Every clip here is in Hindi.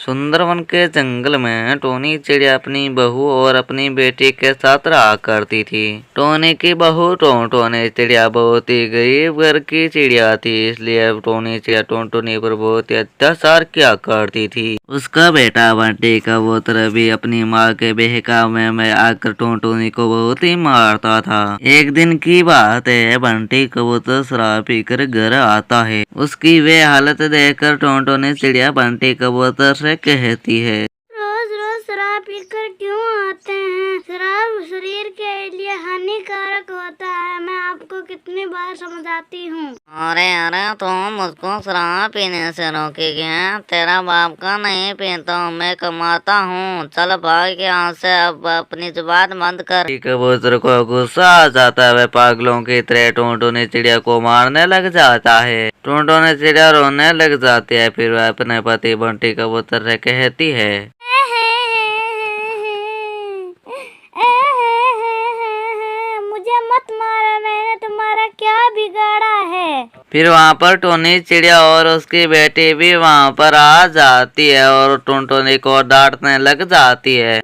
सुंदरवन के जंगल में टोनी चिड़िया अपनी बहू और अपनी बेटी के साथ रहा करती थी। टोनी की बहू टोनी चिड़िया बहुत ही गरीब घर की चिड़िया थी, इसलिए टोनी चिड़िया टोनी पर बहुत ही अत्याचार किया करती थी। उसका बेटा बंटी कबूतर भी अपनी माँ के बहकावे में आकर टोनी को बहुत ही मारता था। एक दिन की बात है, बंटी कबूतर शराब पीकर घर आता है। उसकी वे हालत देखकर टोनी चिड़िया बंटी कबूतर से कहती है, रोज रोज शराब पीकर क्यों आते हैं? शराब शरीर के लिए हानिकारक होता है, मैं आपको कितनी बार समझाती हूँ। अरे तुम मुझको शराब पीने से रोकेगी? तेरा बाप का नहीं पीता हूँ, मैं कमाता हूँ। चल भाग यहाँ से, अब अपनी जुबान बंद कर। कबूतर को गुस्सा आ जाता है, वह पागलों की तरह टोनी चिड़िया को मारने लग जाता है। टोनी चिड़िया रोने लग जाती है। फिर वह अपने पति बंटी कबूतर से कहती है, मुझे मत मारो, मैंने तुम्हारा क्या बिगाड़ा है? फिर वहाँ पर टोनी चिड़िया और उसकी बेटी भी वहाँ पर आ जाती है और टोनी को डांटने लग जाती है।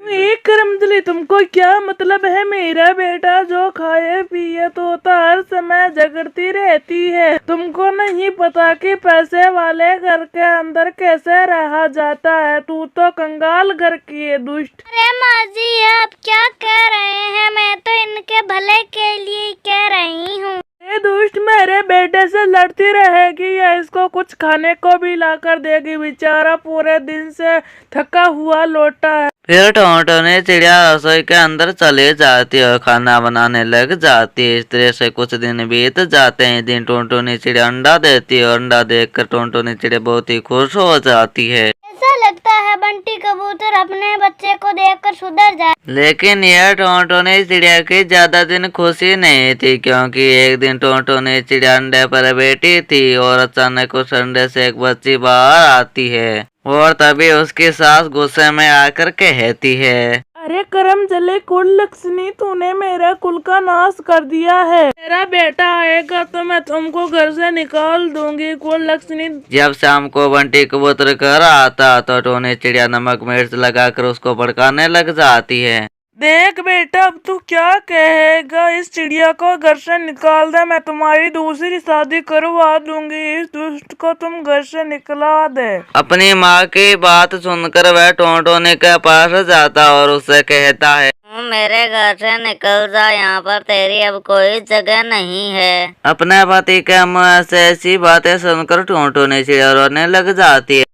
करमजली, तुमको क्या मतलब है? मेरा बेटा जो खाए पिए तो हर समय झगड़ती रहती है। तुमको नहीं पता कि पैसे वाले घर के अंदर कैसे रहा जाता है? तू तो कंगाल घर की है, दुष्ट। अरे माँ जी, आप क्या कह रहे हैं? मैं तो इनके भले के लिए कह रही हूँ। ये दुष्ट मेरे बेटे से लड़ती रहेगी या इसको कुछ खाने को भी लाकर देगी? बेचारा पूरे दिन से थका हुआ लौटा है। फिर टोनी चिड़िया रसोई के अंदर चले जाती है और खाना बनाने लग जाती है। इस तरह से कुछ दिन बीत जाते हैं। दिन टोनी चिड़िया अंडा देती है और अंडा देखकर टोनी चिड़िया बहुत ही खुश हो जाती है। ऐसा लगता है बंटी कबूतर अपने बच्चे को देखकर सुधर जाए। लेकिन यह टोनी चिड़िया की ज्यादा दिन खुशी नहीं थी, क्योंकि एक दिन टोनी चिड़िया अंडे पर बैठी थी और अचानक उस अंडे से एक बच्ची बाहर आती है और तभी उसकी सास गुस्से में आकर कहती है, अरे करम जले कुल लक्ष्मी, तूने मेरा कुल का नाश कर दिया है। मेरा बेटा आएगा तो मैं तुमको घर से निकाल दूंगी, कुल लक्ष्मी। जब शाम को बंटी कबूतर घर आता तो टोनी चिड़िया नमक मिर्च लगाकर उसको भड़काने लग जाती है। देख बेटा, अब तू क्या कहेगा? इस चिड़िया को घर से निकाल दे, मैं तुम्हारी दूसरी शादी करवा दूंगी। इस दुष्ट को तुम घर से निकला दे। अपनी माँ की बात सुनकर वह टोनी के पास जाता और उससे कहता है, मेरे घर से निकल जा, यहाँ पर तेरी अब कोई जगह नहीं है। अपने पति के मुँह से ऐसी बातें सुनकर टोनी चिड़िया रोने लग जाती है।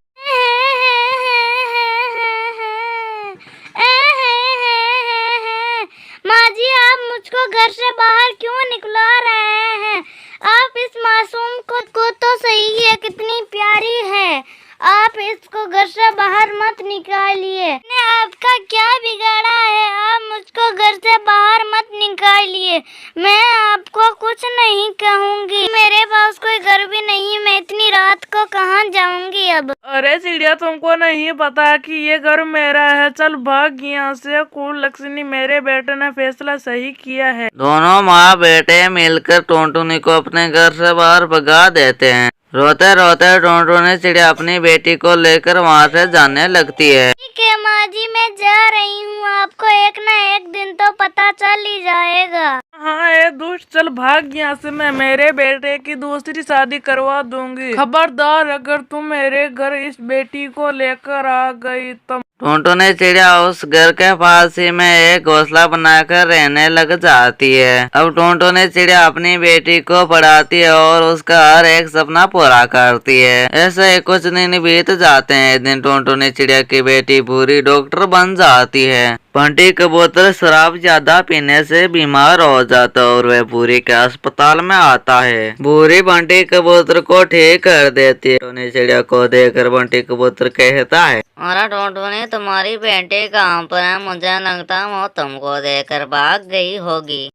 माँ जी, आप मुझको घर से बाहर क्यों निकला रहे हैं? आप इस मासूम को तो सही है, कितनी प्यारी है। आप इसको घर से बाहर मत निकालिए। आपका क्या बिगाड़ा है? आप मुझको घर से बाहर मत निकालिए। मैं आपको कुछ नहीं कहूँगी। मेरे पास कोई घर भी नहीं, मैं इतनी रात को कहाँ जाऊँगी अब? अरे चिड़िया, तुमको नहीं पता कि ये घर मेरा है? चल भाग यहाँ से। कुल लक्ष्मी, मेरे बेटे ने फैसला सही किया है। दोनों माँ बेटे मिलकर टोनी को अपने घर से बाहर भगा देते हैं। रोते रोते टोनी चिड़िया अपनी बेटी को लेकर वहाँ से जाने लगती है। ठीक है माँ जी, मैं जा रही हूँ। आपको एक न एक दिन तो पता चल ही जाएगा। हाँ ये दुष्ट, चल भाग यहाँ से। मैं मेरे बेटे की दूसरी शादी करवा दूंगी। खबरदार, अगर तुम मेरे घर इस बेटी को लेकर आ गई तो। टोनी चिड़िया उस घर के पास ही में एक घोंसला बनाकर रहने लग जाती है। अब टोनी चिड़िया अपनी बेटी को पढ़ाती है और उसका हर एक सपना पूरा करती है। ऐसे ही कुछ दिन बीत जाते हैं। एक दिन टोनी चिड़िया की बेटी पूरी डॉक्टर बन जाती है। बंटी कबूतर शराब ज्यादा पीने से बीमार हो जाता और वह पूरी के अस्पताल में आता है। पूरी बंटी कबूतर को ठीक कर देती है। टोनी चिड़िया को देखकर बंटी कबूतर कहता है, अरे टोनी, तुम्हारी बेटी कहाँ पर है? मुझे लगता वो तुमको देखकर भाग गई होगी।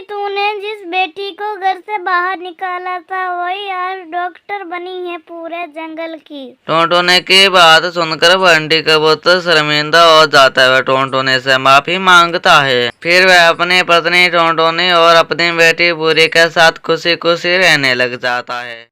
तूने जिस बेटी को घर से बाहर निकाला था वही आज डॉक्टर बनी है पूरे जंगल की। टोनी की बात सुनकर बंटी कबूतर शर्मिंदा हो जाता है। वह टोनी से माफी मांगता है। फिर वह अपनी पत्नी टोनी और अपनी बेटी पूरी के साथ खुशी खुशी रहने लग जाता है।